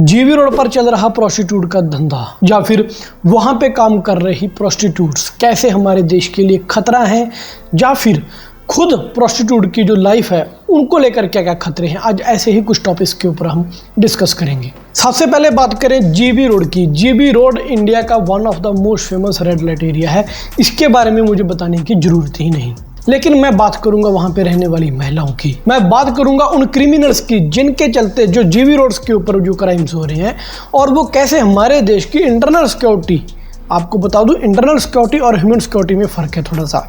GB road पर चल रहा प्रोस्टिट्यूट का धंधा या फिर वहां पे काम कर रही प्रोस्टिट्यूट्स कैसे हमारे देश के लिए खतरा है, या फिर खुद प्रोस्टिट्यूट की जो लाइफ है उनको लेकर क्या क्या खतरे हैं, आज ऐसे ही कुछ टॉपिक्स के ऊपर हम डिस्कस करेंगे। सबसे पहले बात करें जीबी रोड की। जीबी रोड इंडिया का one of the most famous red light area है, इसके बारे में मुझे बताने की जरूरत ही नहीं। लेकिन मैं बात करूंगा वहां पे रहने वाली महिलाओं की, मैं बात करूंगा उन क्रिमिनल्स की जिनके चलते जो जीबी रोड्स के ऊपर जो क्राइम्स हो रहे हैं, और वो कैसे हमारे देश की इंटरनल सिक्योरिटी, आपको बता दूं इंटरनल सिक्योरिटी और ह्यूमन सिक्योरिटी में फ़र्क है थोड़ा सा।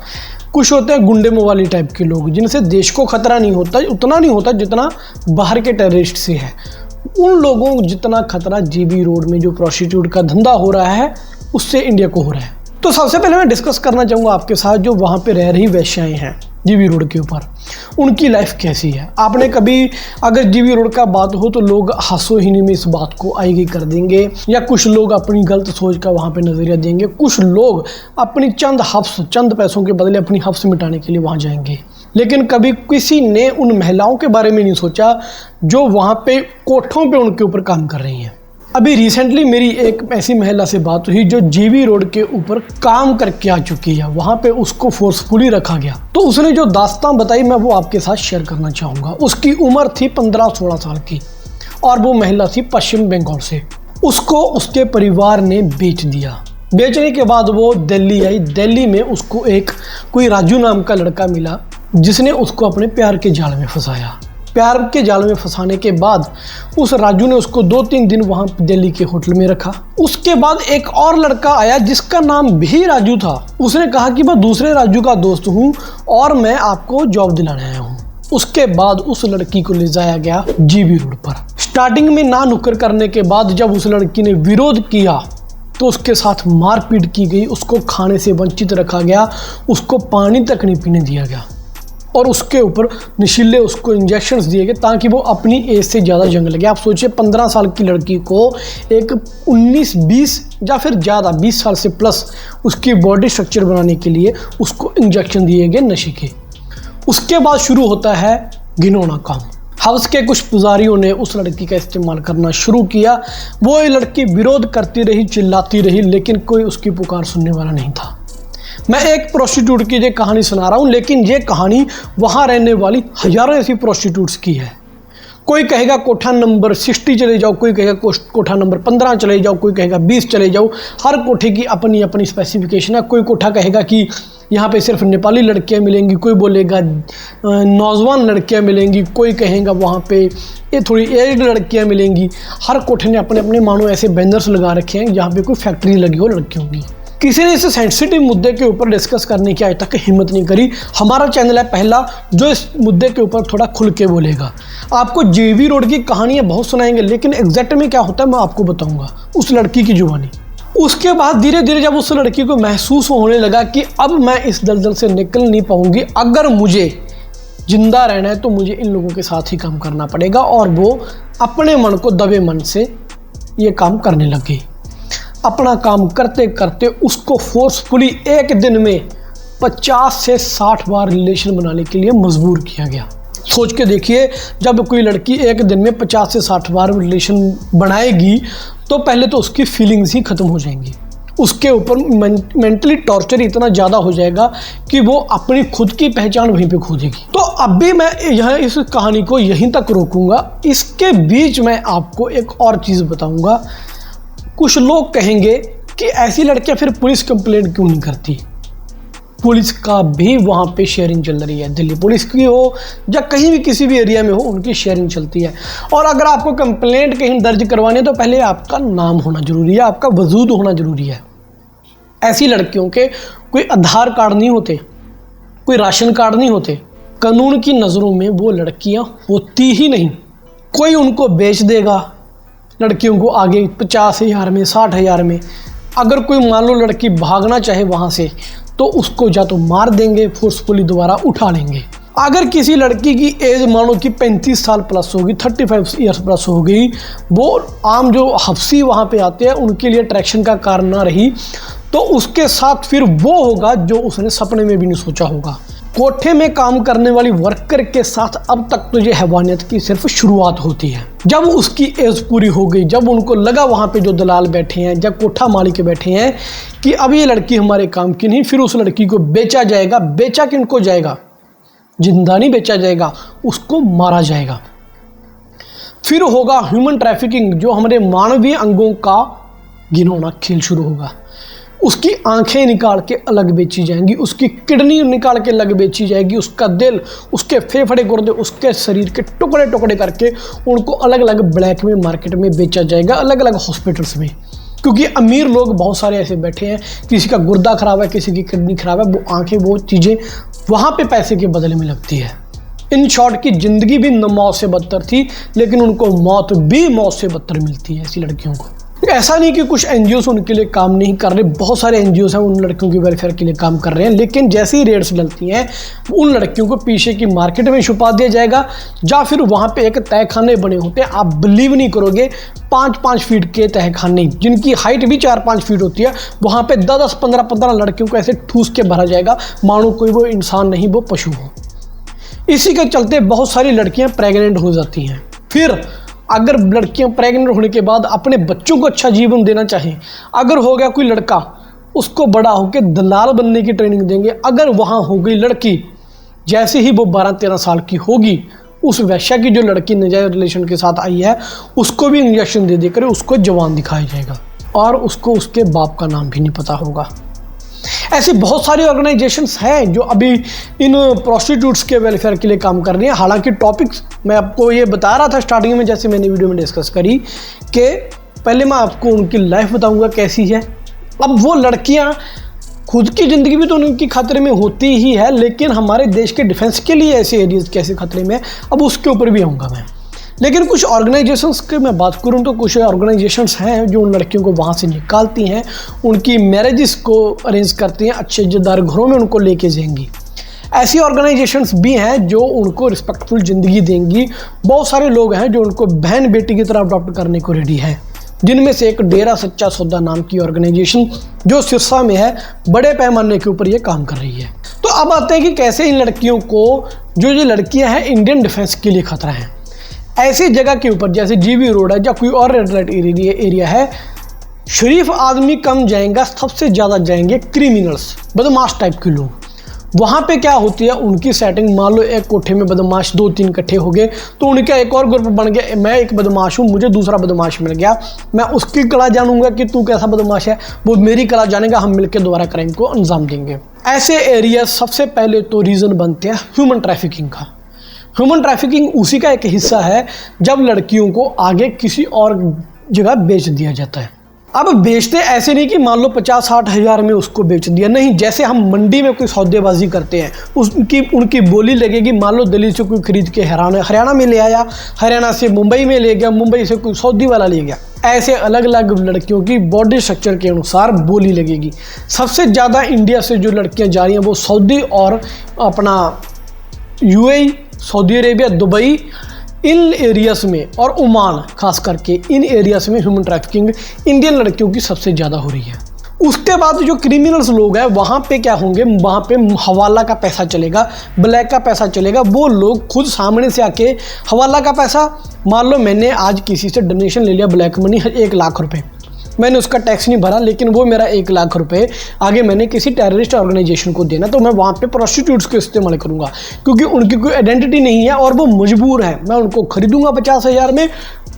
कुछ होते हैं गुंडे मवाली टाइप के लोग जिनसे देश को खतरा नहीं होता, उतना नहीं होता जितना बाहर के टेररिस्ट से है। उन लोगों को जितना खतरा जीबी रोड में जो प्रोस्टिट्यूट का धंधा हो रहा है उससे इंडिया को हो रहा है। तो सबसे पहले मैं डिस्कस करना चाहूँगा आपके साथ जो वहाँ पे रह रही वेश्याएं हैं जीबी रोड के ऊपर, उनकी लाइफ कैसी है। आपने कभी अगर जीबी रोड का बात हो तो लोग हास्योहीनी में इस बात को आईगी कर देंगे, या कुछ लोग अपनी गलत सोच का वहाँ पे नज़रिया देंगे, कुछ लोग अपनी चंद पैसों के बदले अपनी हफ्स मिटाने के लिए वहाँ जाएंगे। लेकिन कभी किसी ने उन महिलाओं के बारे में नहीं सोचा जो वहाँ पे कोठों पे उनके ऊपर काम कर रही हैं। अभी रिसेंटली मेरी एक ऐसी महिला से बात हुई जो जीबी रोड के ऊपर काम करके आ चुकी है, वहाँ पे उसको फोर्सफुली रखा गया। तो उसने जो दास्तान बताई मैं वो आपके साथ शेयर करना चाहूँगा। उसकी उम्र थी 15-16 साल की और वो महिला थी पश्चिम बंगाल से। उसको उसके परिवार ने बेच दिया। बेचने के बाद वो दिल्ली आई। दिल्ली में उसको एक कोई राजू नाम का लड़का मिला जिसने उसको अपने प्यार के जाल में फंसाया। प्यार के जाल में फंसाने के बाद उस राजू ने उसको 2-3 दिन वहाँ दिल्ली के होटल में रखा। उसके बाद एक और लड़का आया जिसका नाम भी राजू था। उसने कहा कि मैं दूसरे राजू का दोस्त हूँ और मैं आपको जॉब दिलाने आया हूँ। उसके बाद उस लड़की को ले जाया गया जीबी रोड पर। स्टार्टिंग में ना नुक्कर करने के बाद जब उस लड़की ने विरोध किया तो उसके साथ मारपीट की गई, उसको खाने से वंचित रखा गया, उसको पानी तक नहीं पीने दिया गया और उसके ऊपर नशीले उसको इंजेक्शंस दिए गए ताकि वो अपनी एज से ज़्यादा जंग लगे। आप सोचिए 15 साल की लड़की को एक 19-20 या फिर ज़्यादा 20 साल से प्लस उसकी बॉडी स्ट्रक्चर बनाने के लिए उसको इंजेक्शन दिए गए नशे के। उसके बाद शुरू होता है घिनौना काम। हवस के कुछ पुजारियों ने उस लड़की का इस्तेमाल करना शुरू किया। वो लड़की विरोध करती रही, चिल्लाती रही, लेकिन कोई उसकी पुकार सुनने वाला नहीं था। मैं एक प्रोस्टिट्यूट की ये कहानी सुना रहा हूँ, लेकिन ये कहानी वहाँ रहने वाली हजारों ऐसी प्रोस्टिट्यूट्स की है। कोई कहेगा कोठा नंबर 60 चले जाओ, कोई कहेगा कोठा नंबर 15 चले जाओ, कोई कहेगा 20 चले जाओ। हर कोठे की अपनी अपनी स्पेसिफिकेशन है। कोई कोठा कहेगा कि यहाँ पे सिर्फ नेपाली लड़कियाँ मिलेंगी, कोई बोलेगा नौजवान लड़कियाँ मिलेंगी, कोई कहेगा वहाँ पे ये थोड़ी एज लड़कियाँ मिलेंगी। हर कोठे ने अपने अपने मानो ऐसे बैनर्स लगा रखे हैं जहाँ पे कोई फैक्ट्री लगी हो लड़कियों की। किसी ने इस सेंसिटिव मुद्दे के ऊपर डिस्कस करने की आज तक हिम्मत नहीं करी। हमारा चैनल है पहला जो इस मुद्दे के ऊपर थोड़ा खुल के बोलेगा। आपको जीबी रोड की कहानियाँ बहुत सुनाएंगे, लेकिन एग्जैक्ट में क्या होता है मैं आपको बताऊंगा उस लड़की की जुबानी। उसके बाद धीरे धीरे जब उस लड़की को महसूस होने लगा कि अब मैं इस दलदल से निकल नहीं पाऊंगी, अगर मुझे जिंदा रहना है तो मुझे इन लोगों के साथ ही काम करना पड़ेगा, और वो अपने मन को दबे मन से ये काम करने लगी। अपना काम करते करते उसको फोर्सफुली एक दिन में 50 से 60 बार रिलेशन बनाने के लिए मजबूर किया गया। सोच के देखिए, जब कोई लड़की एक दिन में 50 से 60 बार रिलेशन बनाएगी तो पहले तो उसकी फीलिंग्स ही ख़त्म हो जाएंगी। उसके ऊपर मेंटली टॉर्चर इतना ज़्यादा हो जाएगा कि वो अपनी खुद की पहचान वहीं पे खो देगी। तो अब भी मैं यह इस कहानी को यहीं तक रोकूंगा। इसके बीच में आपको एक और चीज़ बताऊँगा। कुछ लोग कहेंगे कि ऐसी लड़कियां फिर पुलिस कंप्लेंट क्यों नहीं करती। पुलिस का भी वहाँ पे शेयरिंग चल रही है, दिल्ली पुलिस की हो या कहीं भी किसी भी एरिया में हो, उनकी शेयरिंग चलती है। और अगर आपको कंप्लेंट कहीं दर्ज करवानी है तो पहले आपका नाम होना जरूरी है, आपका वजूद होना जरूरी है। ऐसी लड़कियों के कोई आधार कार्ड नहीं होते, कोई राशन कार्ड नहीं होते। कानून की नज़रों में वो लड़कियाँ होती ही नहीं। कोई उनको बेच देगा लड़कियों को आगे 50,000 में, 60,000 में। अगर कोई मान लो लड़की भागना चाहे वहाँ से तो उसको या तो मार देंगे, फोर्सफुली दोबारा उठा लेंगे। अगर किसी लड़की की एज मानो कि 35 साल प्लस होगी, 35 ईयर्स प्लस हो गई, वो आम जो हफ्सी वहाँ पे आते हैं उनके लिए अट्रैक्शन का कारण ना रही, तो उसके साथ फिर वो होगा जो उसने सपने में भी नहीं सोचा होगा। कोठे में काम करने वाली वर्कर के साथ अब तक तो ये हैवानियत की सिर्फ शुरुआत होती है। जब उसकी एज पूरी हो गई, जब उनको लगा वहाँ पे जो दलाल बैठे हैं, जब कोठा मालिक के बैठे हैं कि अब ये लड़की हमारे काम की नहीं, फिर उस लड़की को बेचा जाएगा। बेचा किनको जाएगा? जिंदा नहीं बेचा जाएगा, उसको मारा जाएगा। फिर होगा ह्यूमन ट्रैफिकिंग, जो हमारे मानवीय अंगों का घिनौना खेल शुरू होगा। उसकी आंखें निकाल के अलग बेची जाएंगी, उसकी किडनी निकाल के अलग बेची जाएगी, उसका दिल, उसके फेफड़े, गुर्दे, उसके शरीर के टुकड़े टुकड़े करके उनको अलग अलग ब्लैक में मार्केट में बेचा जाएगा, अलग अलग हॉस्पिटल्स में। क्योंकि अमीर लोग बहुत सारे ऐसे बैठे हैं, किसी का गुर्दा खराब है, किसी की किडनी खराब है, वो आंखें, वो चीज़ें वहाँ पे पैसे के बदले में लगती है। इन शॉर्ट की ज़िंदगी भी मौत से बदतर थी, लेकिन उनको मौत भी मौत से बदतर मिलती है ऐसी लड़कियों को। ऐसा नहीं कि कुछ एनजीओस उनके लिए काम नहीं कर रहे, बहुत सारे एनजीओस हैं उन लड़कियों के वेलफेयर के लिए काम कर रहे हैं, लेकिन जैसे ही रेट्स डलती हैं उन लड़कियों को पीछे की मार्केट में छुपा दिया जाएगा, या फिर वहाँ पे एक तहखाने बने होते हैं। आप बिलीव नहीं करोगे, 5-5 फीट के तहखाने जिनकी हाइट भी 4-5 फीट होती है, वहाँ पे 10-10, 15-15 लड़कियों को ऐसे ठूस के भरा जाएगा मानो कोई वो इंसान नहीं, वो पशु हो। इसी के चलते बहुत सारी लड़कियाँ प्रेग्नेंट हो जाती हैं। फिर अगर लड़कियां प्रेग्नेंट होने के बाद अपने बच्चों को अच्छा जीवन देना चाहें, अगर हो गया कोई लड़का, उसको बड़ा होकर दलाल बनने की ट्रेनिंग देंगे। अगर वहाँ हो गई लड़की, जैसे ही वो 12-13 साल की होगी, उस वैश्या की जो लड़की नाजायज रिलेशन के साथ आई है, उसको भी इंजेक्शन दे देकर उसको जवान दिखाया जाएगा और उसको उसके बाप का नाम भी नहीं पता होगा। ऐसी बहुत सारी ऑर्गेनाइजेशंस हैं जो अभी इन प्रोस्टिट्यूट्स के वेलफेयर के लिए काम कर रही हैं। हालांकि टॉपिक्स मैं आपको ये बता रहा था स्टार्टिंग में, जैसे मैंने वीडियो में डिस्कस करी, कि पहले मैं आपको उनकी लाइफ बताऊंगा कैसी है। अब वो लड़कियां, खुद की ज़िंदगी भी तो उनकी खतरे में होती ही है, लेकिन हमारे देश के डिफेंस के लिए ऐसे एरियाज कैसे खतरे में, अब उसके ऊपर भी आऊँगा मैं। लेकिन कुछ ऑर्गेनाइजेशंस की मैं बात करूं तो कुछ ऑर्गेनाइजेशंस हैं जो उन लड़कियों को वहाँ से निकालती हैं, उनकी मैरिजेस को अरेंज करती हैं, अच्छे इज्जतदार घरों में उनको लेके जाएंगी। ऐसी ऑर्गेनाइजेशंस भी हैं जो उनको रिस्पेक्टफुल ज़िंदगी देंगी। बहुत सारे लोग हैं जो उनको बहन बेटी की तरह अडॉप्ट करने को रेडी हैं, जिनमें से एक डेरा सच्चा सौदा नाम की ऑर्गेनाइजेशन जो सिरसा में है, बड़े पैमाने के ऊपर ये काम कर रही है। तो अब आते हैं कि कैसे इन लड़कियों को, जो ये लड़कियाँ हैं, इंडियन डिफेंस के लिए खतरा है। ऐसी जगह के ऊपर जैसे जीबी रोड है या कोई और रेड लाइट एरिया है, शरीफ आदमी कम जाएंगे, सबसे ज़्यादा जाएंगे क्रिमिनल्स, बदमाश टाइप के लोग। वहाँ पे क्या होती है उनकी सेटिंग, मान लो एक कोठे में बदमाश 2-3 इकट्ठे हो गए, तो उनका एक और ग्रुप बन गया। मैं एक बदमाश हूँ, मुझे दूसरा बदमाश मिल गया, मैं उसकी कला जानूंगा कि तू कैसा बदमाश है, वो मेरी कला जानेगा, हम मिलकर दोबारा क्राइम को अंजाम देंगे। ऐसे एरिया सबसे पहले तो रीज़न बनते हैं ह्यूमन ट्रैफिकिंग का। ह्यूमन ट्रैफिकिंग उसी का एक हिस्सा है जब लड़कियों को आगे किसी और जगह बेच दिया जाता है। अब बेचते ऐसे नहीं कि मान लो 50-60 हज़ार में उसको बेच दिया, नहीं। जैसे हम मंडी में कोई सौदेबाजी करते हैं, उनकी बोली लगेगी, मान लो दिल्ली से कोई खरीद के हरियाणा में ले आया, हरियाणा से मुंबई में ले गया, मुंबई से कोई सऊदी वाला ले गया। ऐसे अलग अलग लड़कियों की बॉडी स्ट्रक्चर के अनुसार बोली लगेगी। सबसे ज़्यादा इंडिया से जो लड़कियाँ जा रही हैं वो सऊदी और अपना यूएई, सऊदी अरेबिया, दुबई, इन एरियाज़ में, और ओमान खास करके, इन एरियाज़ में ह्यूमन ट्रैफिकिंग इंडियन लड़कियों की सबसे ज़्यादा हो रही है। उसके बाद जो क्रिमिनल्स लोग हैं वहाँ पे क्या होंगे, वहाँ पे हवाला का पैसा चलेगा, ब्लैक का पैसा चलेगा। वो लोग खुद सामने से आके हवाला का पैसा, मान लो मैंने आज किसी से डोनेशन ले लिया ब्लैक मनी 1 लाख रुपए, मैंने उसका टैक्स नहीं भरा, लेकिन वो मेरा 1 लाख रुपए आगे मैंने किसी टेररिस्ट ऑर्गेनाइजेशन को देना, तो मैं वहाँ पे प्रोस्टिट्यूट्स को इस्तेमाल करूँगा, क्योंकि उनकी कोई आइडेंटिटी नहीं है और वो मजबूर है। मैं उनको खरीदूंगा 50,000 में,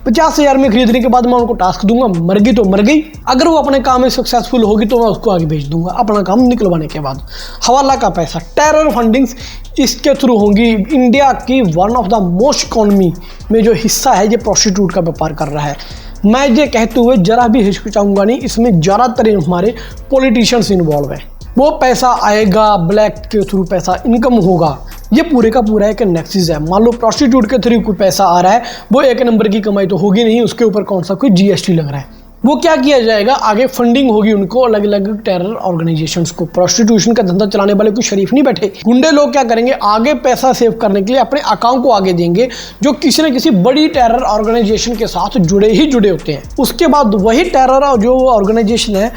50,000 में खरीदने के बाद मैं उनको टास्क दूंगा, मर गई तो मर गई, अगर वो अपने काम में सक्सेसफुल होगी तो मैं उसको आगे भेज दूंगा अपना काम निकलवाने के बाद। हवाला का पैसा, टेरर फंडिंग्स इसके थ्रू होंगी। इंडिया की one of the most economy में जो हिस्सा है ये प्रोस्टिट्यूट का व्यापार कर रहा है। मैं ये कहते हुए जरा भी हिचकिचाऊंगा नहीं, इसमें ज़्यादातर हमारे पॉलिटिशियंस इन्वॉल्व है। वो पैसा आएगा, ब्लैक के थ्रू पैसा इनकम होगा, ये पूरे का पूरा एक नेक्सस है। मान लो प्रोस्टिट्यूट के थ्रू कोई पैसा आ रहा है, वो 1 नंबर की कमाई तो होगी नहीं, उसके ऊपर कौन सा कोई जीएसटी लग रहा है। वो क्या किया जाएगा, आगे फंडिंग होगी उनको, अलग अलग टेरर ऑर्गेनाइजेशंस को। प्रोस्टिट्यूशन का धंधा चलाने वाले कोई शरीफ नहीं बैठे, गुंडे लोग क्या करेंगे, आगे पैसा सेव करने के लिए अपने अकाउंट को आगे देंगे, जो किसी न किसी बड़ी टेरर ऑर्गेनाइजेशन के साथ जुड़े होते हैं। उसके बाद वही टेरर जो ऑर्गेनाइजेशन है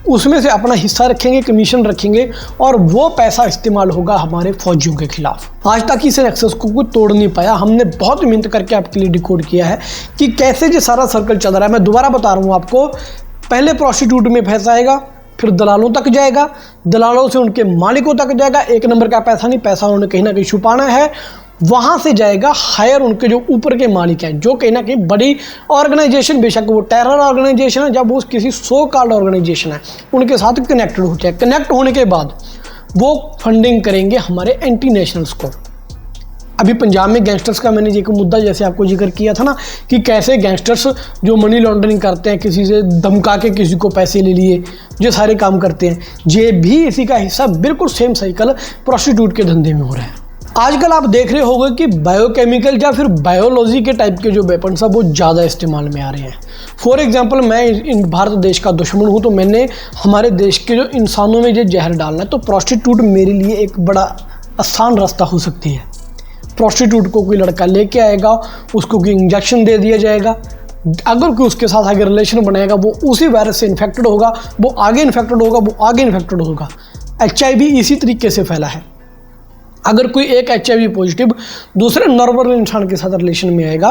उसमें से अपना हिस्सा रखेंगे, कमीशन रखेंगे और वो पैसा इस्तेमाल होगा हमारे फौजियों के खिलाफ। आज तक इस एक्सेस को कोई तोड़ नहीं पाया। हमने बहुत मेहनत करके आपके लिए डिकोड किया है कि कैसे ये सारा सर्कल चल रहा है। मैं दोबारा बता रहा हूँ आपको, पहले प्रोस्टिट्यूट में पैसा आएगा, फिर दलालों तक जाएगा, दलालों से उनके मालिकों तक जाएगा। एक नंबर का पैसा नहीं, पैसा उन्होंने कहीं ना कहीं छुपाना है। वहाँ से जाएगा हायर, उनके जो ऊपर के मालिक हैं, जो कहीं ना कहीं बड़ी ऑर्गेनाइजेशन, बेशक वो टेरर ऑर्गेनाइजेशन है, जब वो किसी सो कॉल्ड ऑर्गेनाइजेशन है उनके साथ कनेक्टेड होते हैं। कनेक्ट होने के बाद वो फंडिंग करेंगे हमारे एंटी नेशनल्स को। अभी पंजाब में गैंगस्टर्स का मैंने एक मुद्दा जैसे आपको जिक्र किया था ना, कि कैसे गैंगस्टर्स जो मनी लॉन्ड्रिंग करते हैं, किसी से धमका के किसी को पैसे ले लिए, जो सारे काम करते हैं, ये भी इसी का हिस्सा। बिल्कुल सेम साइकिल प्रोस्टिट्यूट के धंधे में हो रहा है। आजकल आप देख रहे होंगे कि बायोकेमिकल या फिर बायोलॉजी के टाइप के जो वेपन्स हैं वो ज़्यादा इस्तेमाल में आ रहे हैं। फॉर एग्जांपल, मैं भारत देश का दुश्मन हूँ, तो मैंने हमारे देश के जो इंसानों में ये जहर डालना है, तो प्रोस्टिट्यूट मेरे लिए एक बड़ा आसान रास्ता हो सकती है। प्रोस्टिट्यूट को कोई लड़का लेके आएगा, उसको कोई इंजेक्शन दे दिया जाएगा, अगर कोई उसके साथ आगे रिलेशन बनाएगा वो उसी वायरस से इन्फेक्टेड होगा, वो आगे इन्फेक्टेड होगा, वो आगे इन्फेक्टेड होगा। HIV इसी तरीके से फैला है। अगर कोई एक HIV पॉजिटिव दूसरे नॉर्मल इंसान के साथ रिलेशन में आएगा,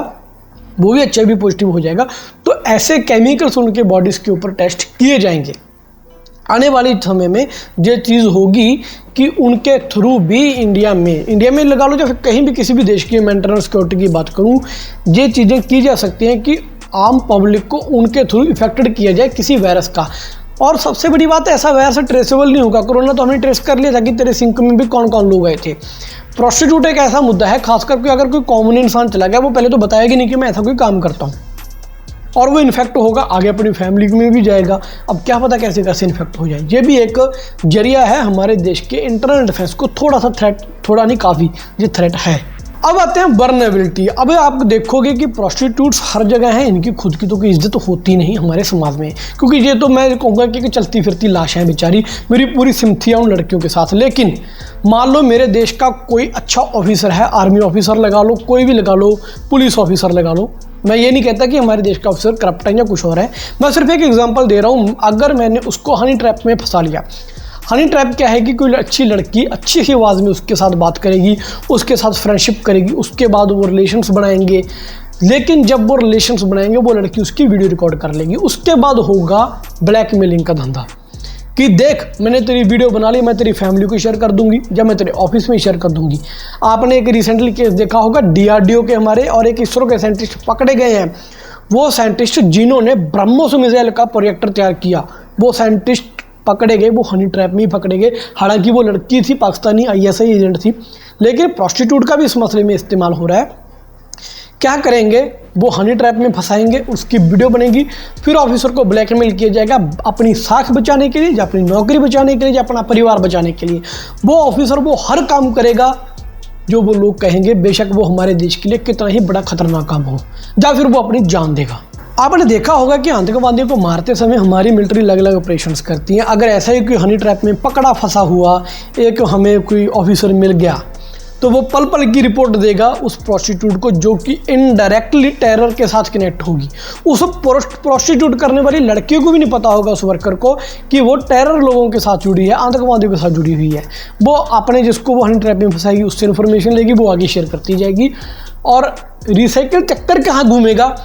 वो भी HIV पॉजिटिव हो जाएगा। तो ऐसे केमिकल्स उनके बॉडीज़ के ऊपर टेस्ट किए जाएंगे। आने वाले समय में ये चीज़ होगी कि उनके थ्रू भी इंडिया में लगा लो या फिर कहीं भी किसी भी देश की मैं इंटरनल सिक्योरिटी की बात करूँ, ये चीज़ें की जा सकती हैं कि आम पब्लिक को उनके थ्रू इफेक्टेड किया जाए किसी वायरस का। और सबसे बड़ी बात है, ऐसा वायरस ट्रेसेबल नहीं होगा। कोरोना तो हमने ट्रेस कर लिया था कि तेरे सिंक में भी कौन कौन लोग गए थे। प्रोस्टिट्यूट एक ऐसा मुद्दा है, खासकर कि अगर कोई कॉमन इंसान चला गया, वो पहले तो बताएगा नहीं कि मैं ऐसा कोई काम करता हूँ, और वो इन्फेक्ट होगा, आगे अपनी फैमिली में भी जाएगा। अब क्या पता कैसे कैसे इन्फेक्ट हो जाए। ये भी एक जरिया है हमारे देश के इंटरनल डिफेंस को थोड़ा सा थ्रेट, थोड़ा नहीं काफ़ी ये थ्रेट है। अब आते हैं वर्नेबिलिटी। अब आप देखोगे कि प्रोस्टिट्यूट्स हर जगह हैं, इनकी खुद की तो कोई इज्जत होती नहीं हमारे समाज में, क्योंकि ये तो मैं कहूँगा कि चलती फिरती लाशें हैं बेचारी। मेरी पूरी सिम्पथी है उन लड़कियों के साथ। लेकिन मान लो मेरे देश का कोई अच्छा ऑफिसर है, आर्मी ऑफिसर लगा लो, कोई भी लगा लो, पुलिस ऑफिसर लगा लो, मैं ये नहीं कहता कि हमारे देश का ऑफिसर करप्ट है या कुछ और है, मैं सिर्फ एक एग्जांपल दे रहा हूँ। अगर मैंने उसको हनी ट्रैप में फंसा लिया, हनी ट्रैप क्या है कि कोई अच्छी लड़की अच्छी सी आवाज़ में उसके साथ बात करेगी, उसके साथ फ्रेंडशिप करेगी, उसके बाद वो रिलेशंस बनाएंगे। लेकिन जब वो रिलेशंस बनाएंगे, वो लड़की उसकी वीडियो रिकॉर्ड कर लेगी। उसके बाद होगा ब्लैकमेलिंग का धंधा कि देख मैंने तेरी वीडियो बना ली, मैं तेरी फैमिली को शेयर कर दूंगी या मैं तेरे ऑफिस में शेयर कर दूंगी। आपने एक रिसेंटली केस देखा होगा, DRDO के हमारे और एक इसरो के साइंटिस्ट पकड़े गए हैं। वो साइंटिस्ट जिन्होंने ब्रह्मोस मिसाइल का प्रोजेक्टर तैयार किया, वो साइंटिस्ट पकड़े गए, वो हनी ट्रैप में ही पकड़े गए। हालांकि वो लड़की थी, पाकिस्तानी ISI एजेंट थी, लेकिन प्रोस्टिट्यूट का भी इस मसले में इस्तेमाल हो रहा है। क्या करेंगे, वो हनी ट्रैप में फंसाएंगे, उसकी वीडियो बनेगी, फिर ऑफिसर को ब्लैकमेल किया जाएगा अपनी साख बचाने के लिए, या अपनी नौकरी बचाने के लिए, या अपना परिवार बचाने के लिए। वो ऑफिसर वो हर काम करेगा जो वो लोग कहेंगे, बेशक वो हमारे देश के लिए कितना ही बड़ा खतरनाक काम हो, या फिर वो अपनी जान देगा। आपने देखा होगा कि आतंकवादियों को मारते समय हमारी मिलिट्री अलग अलग ऑपरेशंस करती हैं। अगर ऐसा ही कोई हनी ट्रैप में पकड़ा फंसा हुआ एक हमें कोई ऑफिसर मिल गया, तो वो पल पल की रिपोर्ट देगा उस प्रोस्टिट्यूट को, जो कि इनडायरेक्टली टेरर के साथ कनेक्ट होगी। उस प्रोस्टिट्यूट करने वाली लड़कियों को भी नहीं पता होगा, उस वर्कर को, कि वो टेरर लोगों के साथ जुड़ी है, आतंकवादियों के साथ जुड़ी हुई है। वो अपने जिसको वो हनी ट्रैप में फंसाएगी उससे इन्फॉर्मेशन लेगी, वो आगे शेयर करती जाएगी। और रिसाइकिल चक्कर कहाँ घूमेगा,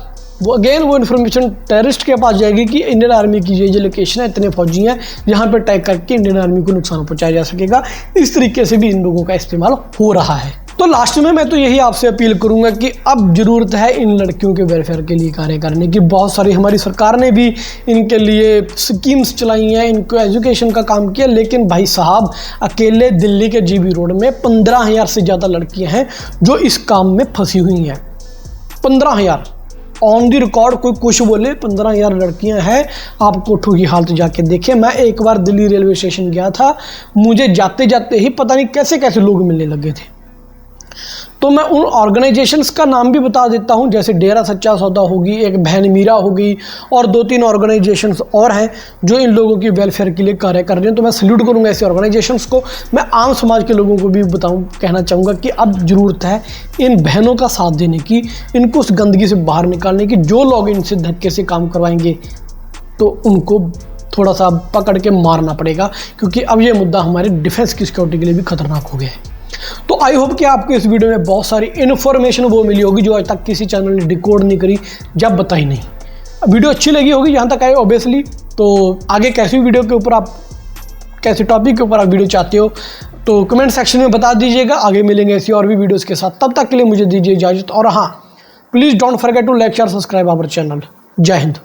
वो अगेन वो इन्फॉर्मेशन टेररिस्ट के पास जाएगी कि इंडियन आर्मी की ये लोकेशन है, इतने फौजी हैं, यहाँ पर टैग करके इंडियन आर्मी को नुकसान पहुँचाया जा सकेगा। इस तरीके से भी इन लोगों का इस्तेमाल हो रहा है। तो लास्ट में मैं तो यही आपसे अपील करूंगा कि अब ज़रूरत है इन लड़कियों के वेलफेयर के लिए कार्य करने की। बहुत सारी हमारी सरकार ने भी इनके लिए स्कीम्स चलाई हैं, इनको एजुकेशन का काम किया, लेकिन भाई साहब अकेले दिल्ली के GB रोड में 15,000 से ज़्यादा लड़कियाँ हैं जो इस काम में फंसी हुई हैं। 15,000 ऑन दी रिकॉर्ड, कोई कुछ बोले, 15,000 लड़कियां हैं। आप कोठों की हालत जाके देखें। मैं एक बार दिल्ली रेलवे स्टेशन गया था, मुझे जाते जाते ही पता नहीं कैसे कैसे लोग मिलने लगे थे। तो मैं उन ऑर्गेनाइजेशंस का नाम भी बता देता हूं, जैसे डेरा सच्चा सौदा होगी, एक बहन मीरा होगी, और 2-3 ऑर्गेनाइजेशंस और हैं जो इन लोगों की वेलफेयर के लिए कार्य कर रहे हैं। तो मैं सल्यूट करूंगा ऐसे ऑर्गेनाइजेशंस को। मैं आम समाज के लोगों को भी कहना चाहूँगा कि अब ज़रूरत है इन बहनों का साथ देने की, इनको उस गंदगी से बाहर निकालने की। जो लोग इनसे धक्के से काम करवाएंगे तो उनको थोड़ा सा पकड़ के मारना पड़ेगा, क्योंकि अब ये मुद्दा हमारे डिफेंस की सिक्योरिटी के लिए भी खतरनाक हो गया है। तो आई होप कि आपको इस वीडियो में बहुत सारी इन्फॉर्मेशन वो मिली होगी जो आज तक किसी चैनल ने डिकोड नहीं करी, जब बताई नहीं। वीडियो अच्छी लगी होगी यहाँ तक आए ऑब्वियसली। तो आगे कैसी वीडियो के ऊपर आप, कैसे टॉपिक के ऊपर आप वीडियो चाहते हो तो कमेंट सेक्शन में बता दीजिएगा। आगे मिलेंगे ऐसी और भी वीडियोज़ के साथ, तब तक के लिए मुझे दीजिए इजाज़त। और हाँ, please don't forget to like share subscribe our channel. जय हिंद।